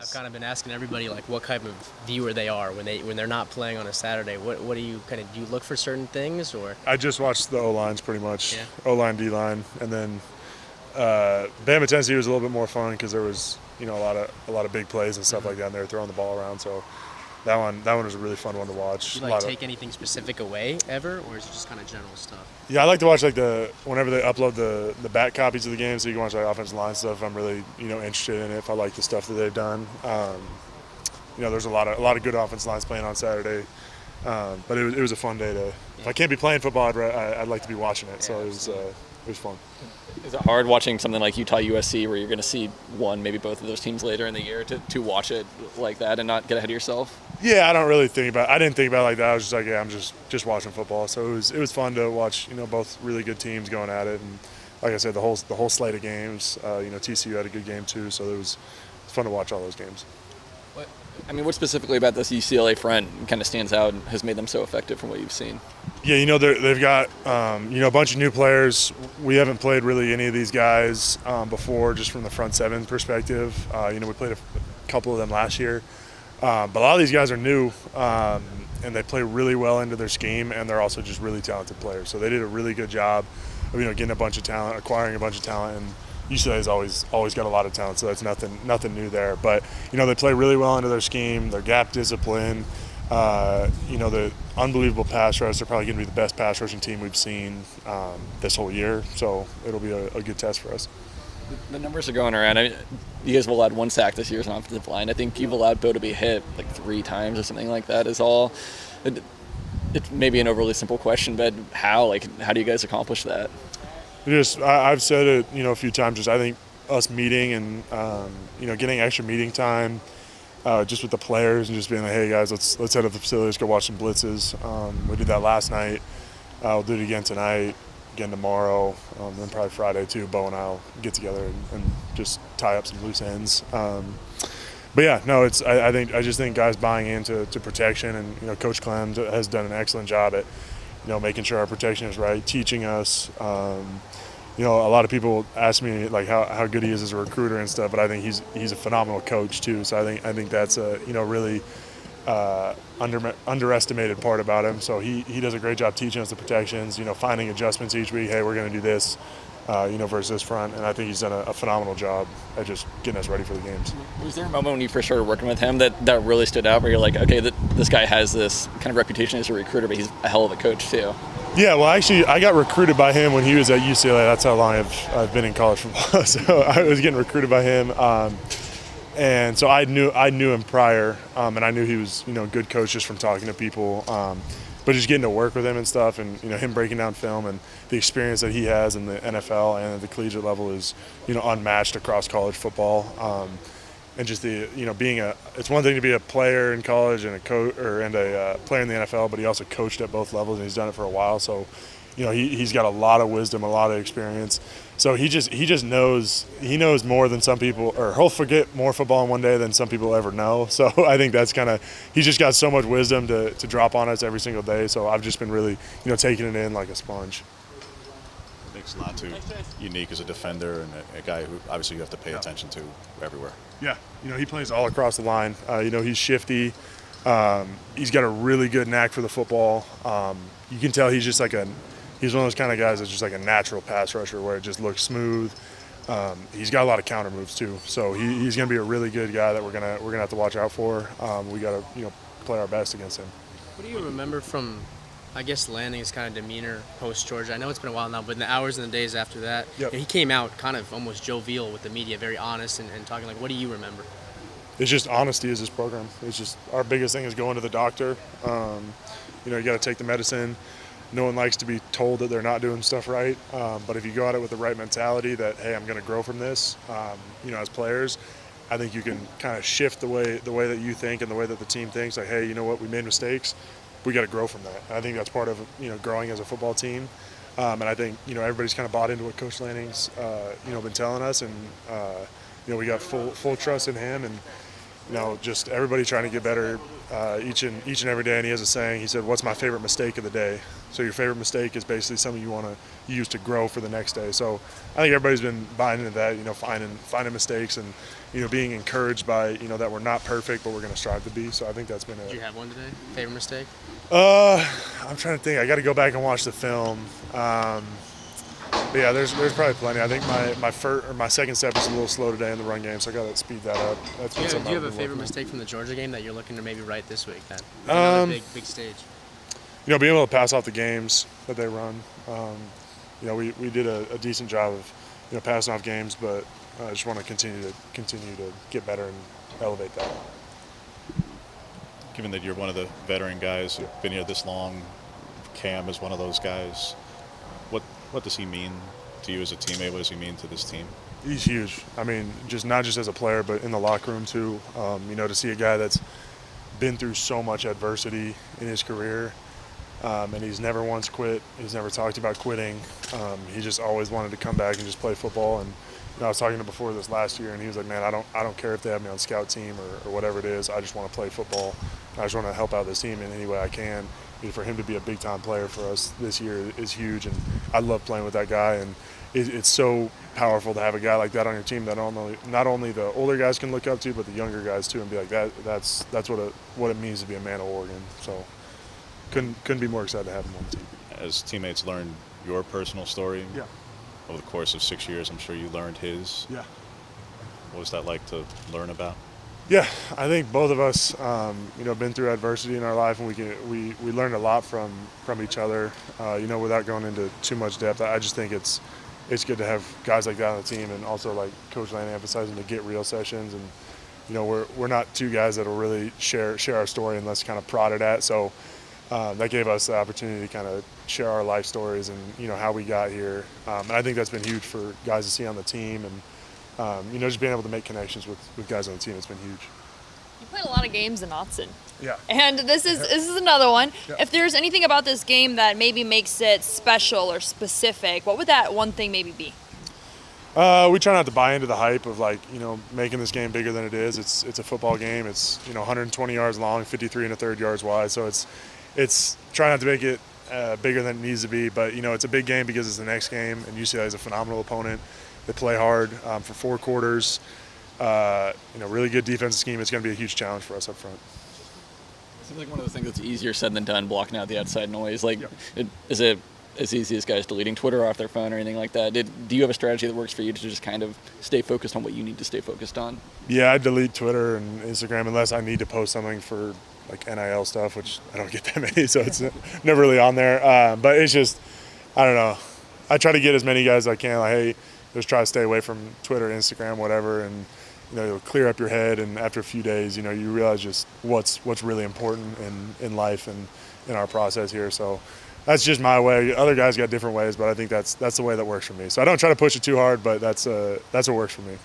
I've kind of been asking everybody like what type of viewer they are when they're not playing on a Saturday. What do you do you look for certain things or? I just watched the O-lines pretty much, Yeah. O-line, D-line, and then Bama Tennessee was a little bit more fun because there was a lot of big plays and stuff like that, and they were throwing the ball around. So that one was a really fun one to watch. Do you take anything specific away ever, or is it just kind of general stuff? Yeah, I like to watch whenever they upload the back copies of the game, so you can watch offensive line stuff. I'm really interested in it. If I like the stuff that they've done, there's a lot of good offensive lines playing on Saturday. But it was a fun day to. If I can't be playing football, I'd like to be watching it. So it was fun. Is it hard watching something like Utah USC where you're going to see one, maybe both of those teams later in the year to watch it like that and not get ahead of yourself? Yeah, I don't really think about. I didn't think about it like that. I was just like, yeah, I'm just watching football. So it was fun to watch. Both really good teams going at it, and like I said, the whole slate of games. TCU had a good game too, so it was fun to watch all those games. What specifically about this UCLA front kind of stands out and has made them so effective from what you've seen? Yeah, they've got a bunch of new players. We haven't played really any of these guys before, just from the front seven perspective. We played a couple of them last year, but a lot of these guys are new, and they play really well into their scheme, and they're also just really talented players. So they did a really good job of getting a bunch of talent, acquiring a bunch of talent, and UCLA's always got a lot of talent, so that's nothing new there. But they play really well into their scheme. Their gap discipline. The unbelievable pass rush. They're probably going to be the best pass rushing team we've seen this whole year. So it'll be a good test for us. The numbers are going around. You guys have allowed one sack this year as an offensive line. I think you've allowed Bo to be hit like 3 times or something like that. Is all. It may be an overly simple question, but how do you guys accomplish that? I've said it, a few times. Just I think us meeting and getting extra meeting time, just with the players and just being like, hey guys, let's head up the facility, let's go watch some blitzes. We did that last night. We'll do it again tonight, again tomorrow, then probably Friday too. Bo and I'll get together and just tie up some loose ends. But yeah, no, I just think guys buying into protection, and Coach Clem has done an excellent job at making sure our protection is right, teaching us. A lot of people ask me like how good he is as a recruiter and stuff, but I think he's a phenomenal coach too. So I think that's a really underestimated part about him. So he does a great job teaching us the protections. Finding adjustments each week. Hey, we're going to do this. Versus this front, and I think he's done a phenomenal job at just getting us ready for the games. Was there a moment when you first started working with him that really stood out, where you're like, okay, this guy has this kind of reputation as a recruiter, but he's a hell of a coach too? Yeah, well, actually, I got recruited by him when he was at UCLA. That's how long I've been in college football. So I was getting recruited by him, and so I knew him prior, and I knew he was a good coach just from talking to people. But just getting to work with him and stuff, and him breaking down film and the experience that he has in the NFL and at the collegiate level is unmatched across college football. And just the it's one thing to be a player in college and a player in the NFL, but he also coached at both levels, and he's done it for a while. So he's got a lot of wisdom, a lot of experience. So he knows more than some people, or he'll forget more football in one day than some people ever know. So I think that's he's just got so much wisdom to drop on us every single day. So I've just been really, taking it in like a sponge. Nick's not too unique as a defender and a guy who obviously you have to pay attention to everywhere. Yeah, he plays all across the line. He's shifty. He's got a really good knack for the football. You can tell he's just he's one of those kind of guys that's just like a natural pass rusher where it just looks smooth. He's got a lot of counter moves too, so he's going to be a really good guy that we're gonna have to watch out for. We got to play our best against him. What do you remember from, I guess, Lanning's kind of demeanor post Georgia? I know it's been a while now, but in the hours and the days after that, he came out kind of almost jovial with the media, very honest and talking. What do you remember? It's just honesty is this program. It's just our biggest thing is going to the doctor. You got to take the medicine. No one likes to be told that they're not doing stuff right, but if you go at it with the right mentality that, hey, I'm going to grow from this, as players, I think you can kind of shift the way that you think and the way that the team thinks. Like, hey, you know what, we made mistakes. We got to grow from that. And I think that's part of growing as a football team, and I think everybody's kind of bought into what Coach Lanning's been telling us, and we got full trust in him, and just everybody trying to get better each and every day. And he has a saying. He said, "What's my favorite mistake of the day?" So your favorite mistake is basically something you want to use to grow for the next day. So I think everybody's been buying into that. Finding mistakes and being encouraged by that we're not perfect, but we're going to strive to be. So I think that's been Did you have one today? Favorite mistake? I'm trying to think. I got to go back and watch the film. But yeah, there's probably plenty. I think my second step is a little slow today in the run game, so I got to speed that up. Do you have a favorite mistake from the Georgia game that you're looking to maybe right this week then? Another big stage. Being able to pass off the games that they run. We did a decent job of passing off games, but I just want to continue to get better and elevate that. Given that you're one of the veteran guys who've been here this long, Cam is one of those guys. What does he mean to you as a teammate? What does he mean to this team? He's huge. I mean, not just as a player, but in the locker room too. To see a guy that's been through so much adversity in his career, and he's never once quit. He's never talked about quitting. He just always wanted to come back and just play football. And I was talking to him before this last year, and he was like, "Man, I don't care if they have me on scout team or whatever it is. I just want to play football. I just want to help out this team in any way I can." For him to be a big-time player for us this year is huge, and I love playing with that guy. And it's so powerful to have a guy like that on your team that not only the older guys can look up to, but the younger guys too, and be like, that's what it means to be a man of Oregon. So couldn't be more excited to have him on the team. As teammates learn your personal story Yeah. over the course of 6 years, I'm sure you learned his. Yeah. What was that like to learn about? Yeah, I think both of us, been through adversity in our life, and we learned a lot from each other. Without going into too much depth, I just think it's good to have guys like that on the team, and also like Coach Lanning emphasizing to get real sessions. And we're not two guys that'll really share our story unless kind of prodded at. So that gave us the opportunity to kind of share our life stories and how we got here. And I think that's been huge for guys to see on the team, and just being able to make connections with guys on the team has been huge. You played a lot of games in Autzen. Yeah. And this is another one. Yeah. If there's anything about this game that maybe makes it special or specific, what would that one thing maybe be? We try not to buy into the hype of making this game bigger than it is. It's a football game. It's 120 yards long, 53 1/3 yards wide. So it's trying not to make it bigger than it needs to be. But it's a big game because it's the next game, and UCLA is a phenomenal opponent. They play hard for 4 quarters. Really good defensive scheme. It's going to be a huge challenge for us up front. It seems like one of the things that's easier said than done, blocking out the outside noise. Like, Yeah. Is it as easy as guys deleting Twitter off their phone or anything like that? Do you have a strategy that works for you to just kind of stay focused on what you need to stay focused on? Yeah, I delete Twitter and Instagram unless I need to post something for like NIL stuff, which I don't get that many, so it's never really on there. But it's just, I don't know. I try to get as many guys as I can. Like, hey, just try to stay away from Twitter, Instagram, whatever, and you'll clear up your head. And after a few days, you realize just what's really important in life and in our process here. So that's just my way. Other guys got different ways, but I think that's the way that works for me. So I don't try to push it too hard, but that's what works for me.